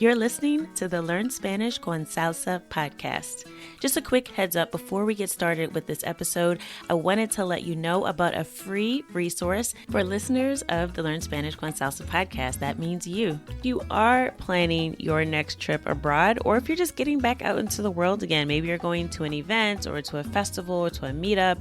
You're listening to the Learn Spanish con Salsa podcast. Just a quick heads up before we get started with this episode, I wanted to let you know about a free resource for listeners of the Learn Spanish con Salsa podcast. That means you. If you are planning your next trip abroad, or if you're just getting back out into the world again, maybe you're going to an event or to a festival or to a meetup,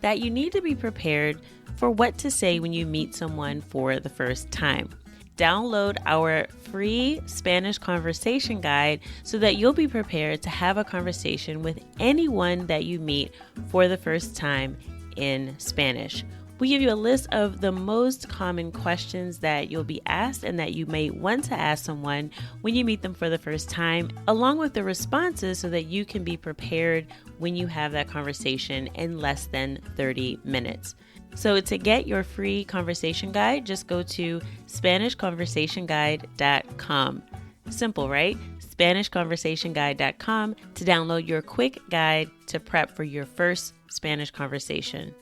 that you need to be prepared for what to say when you meet someone for the first time. Download our free Spanish conversation guide so that you'll be prepared to have a conversation with anyone that you meet for the first time in Spanish. We give you a list of the most common questions that you'll be asked and that you may want to ask someone when you meet them for the first time, along with the responses so that you can be prepared when you have that conversation in less than 30 minutes. So to get your free conversation guide, just go to SpanishConversationGuide.com. Simple, right? SpanishConversationGuide.com to download your quick guide to prep for your first Spanish conversation.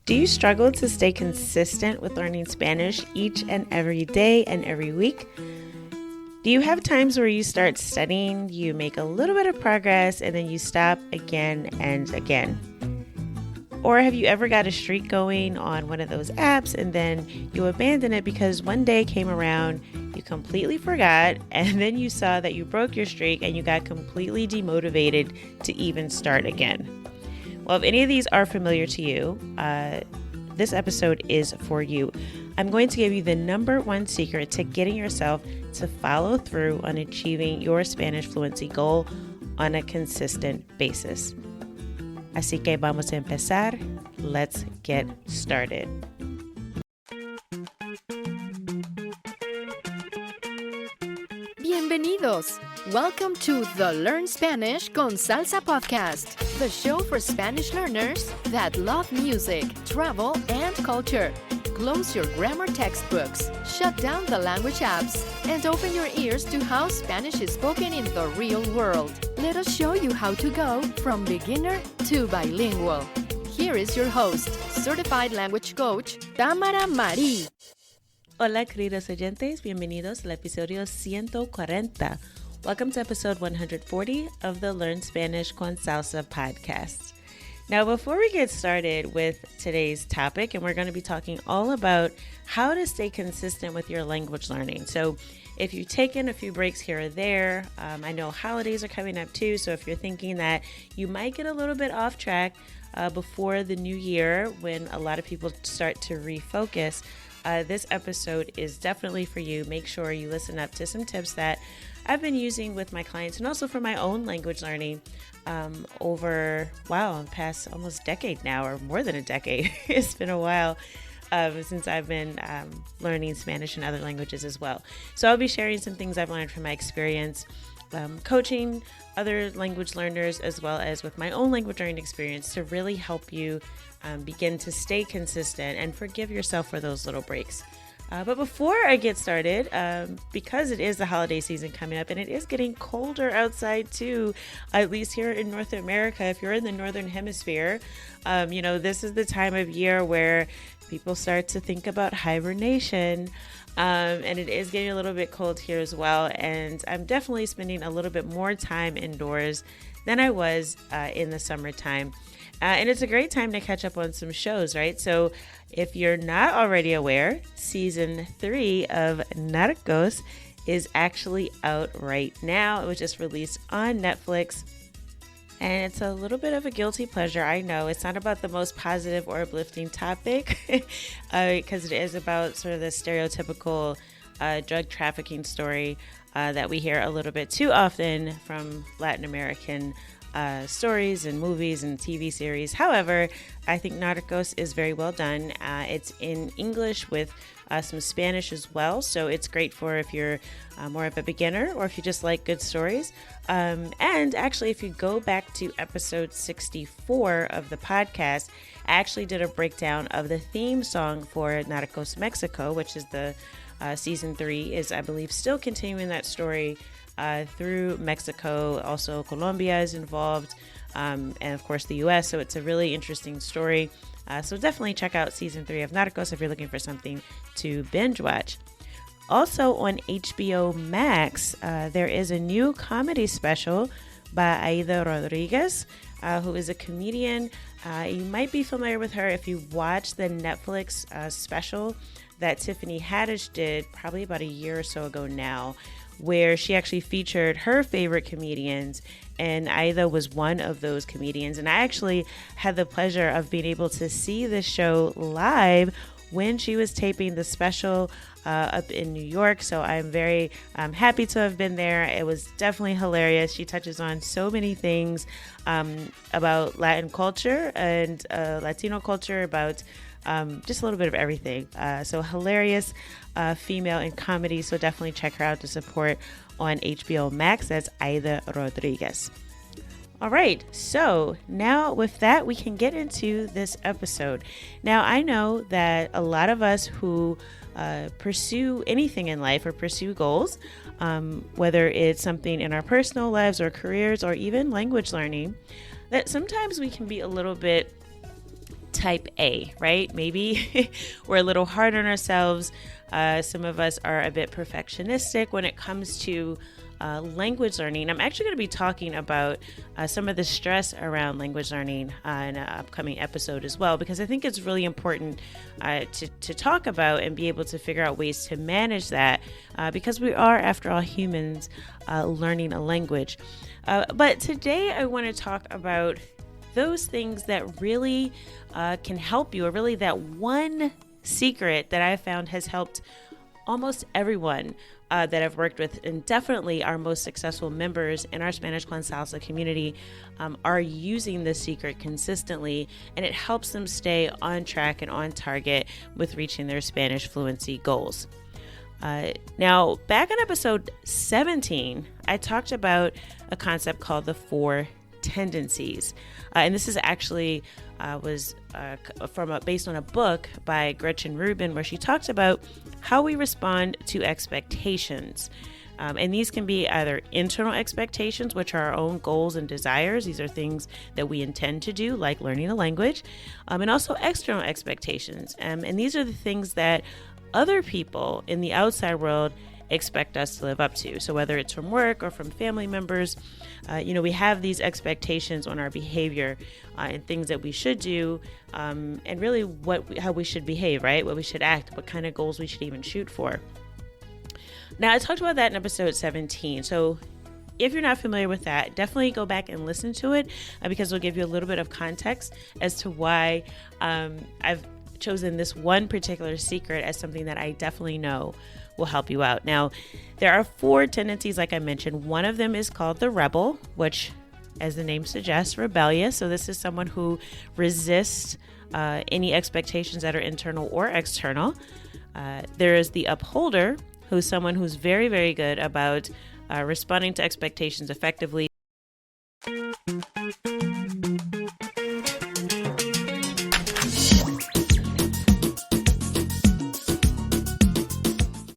Do you struggle to stay consistent with learning Spanish each and every day and every week? Do you have times where you start studying, you make a little bit of progress, and then you stop again and again? Or have you ever got a streak going on one of those apps and then you abandon it because one day came around, you completely forgot, and then you saw that you broke your streak and you got completely demotivated to even start again? Well, if any of these are familiar to you, this episode is for you. I'm going to give you the number one secret to getting yourself to follow through on achieving your Spanish fluency goal on a consistent basis. Así que vamos a empezar. Let's get started. Bienvenidos. Welcome to the Learn Spanish con Salsa podcast, the show for Spanish learners that love music, travel, and culture. Close your grammar textbooks, shut down the language apps, and open your ears to how Spanish is spoken in the real world. Let us show you how to go from beginner to bilingual. Here is your host, certified language coach, Tamara Marie. Hola, queridos oyentes. Bienvenidos al episodio 140. Welcome to episode 140 of the Learn Spanish con Salsa podcast. Now, before we get started with today's topic, and we're going to be talking all about how to stay consistent with your language learning. So if you've taken a few breaks here or there, I know holidays are coming up too. So if you're thinking that you might get a little bit off track before the new year when a lot of people start to refocus, this episode is definitely for you. Make sure you listen up to some tips that I've been using with my clients and also for my own language learning over, the past almost decade now, or more than a decade. It's been a while since I've been learning Spanish and other languages as well. So I'll be sharing some things I've learned from my experience coaching other language learners, as well as with my own language learning experience, to really help you begin to stay consistent and forgive yourself for those little breaks. But before I get started, because it is the holiday season coming up and it is getting colder outside too, at least here in North America, if you're in the Northern Hemisphere, this is the time of year where people start to think about hibernation. And it is getting a little bit cold here as well. And I'm definitely spending a little bit more time indoors than I was in the summertime. And it's a great time to catch up on some shows, right? So if you're not already aware, season 3 of Narcos is actually out right now. It was just released on Netflix. And it's a little bit of a guilty pleasure. I know it's not about the most positive or uplifting topic because it is about sort of the stereotypical drug trafficking story that we hear a little bit too often from Latin American stories and movies and TV series. However, I think Narcos is very well done. It's in English with some Spanish as well. So it's great for if you're more of a beginner or if you just like good stories. And actually, if you go back to episode 64 of the podcast, I actually did a breakdown of the theme song for Narcos Mexico, which is the season 3 is, I believe, still continuing that story through Mexico. Also, Colombia is involved, and of course the US. So it's a really interesting story. So definitely check out season 3 of Narcos if you're looking for something to binge watch. Also on HBO Max, there is a new comedy special by Aida Rodriguez, who is a comedian. You might be familiar with her if you watched the Netflix special that Tiffany Haddish did probably about a year or so ago now, where she actually featured her favorite comedians, and Aida was one of those comedians. And I actually had the pleasure of being able to see this show live when she was taping the special up in New York. So I'm very happy to have been there. It was definitely hilarious. She touches on so many things about Latin culture and Latino culture, about just a little bit of everything. So hilarious female in comedy. So definitely check her out to support on HBO Max. That's Aida Rodriguez. All right, so now with that, we can get into this episode. Now, I know that a lot of us who pursue anything in life or pursue goals, whether it's something in our personal lives or careers or even language learning, that sometimes we can be a little bit type A, right? Maybe we're a little hard on ourselves. Some of us are a bit perfectionistic when it comes to language learning. I'm actually going to be talking about some of the stress around language learning in an upcoming episode as well, because I think it's really important to talk about and be able to figure out ways to manage that, because we are, after all, humans learning a language. But today I want to talk about those things that really can help you, or really that one secret that I found has helped almost everyone that I've worked with, and definitely our most successful members in our Spanish con Salsa community are using this secret consistently, and it helps them stay on track and on target with reaching their Spanish fluency goals. Now, back in episode 17, I talked about a concept called the 4 tendencies. And this is actually was based on a book by Gretchen Rubin, where she talks about how we respond to expectations. And these can be either internal expectations, which are our own goals and desires. These are things that we intend to do, like learning a language, and also external expectations. And these are the things that other people in the outside world expect us to live up to. So whether it's from work or from family members, we have these expectations on our behavior and things that we should do, and really how we should behave, right? What we should act, what kind of goals we should even shoot for. Now, I talked about that in episode 17. So if you're not familiar with that, definitely go back and listen to it, because it'll give you a little bit of context as to why I've chosen this one particular secret as something that I definitely know will help you out. Now, there are 4 tendencies, like I mentioned. One of them is called the rebel, which, as the name suggests, rebellious. So this is someone who resists any expectations that are internal or external. There is the upholder, who's someone who's very, very good about responding to expectations effectively,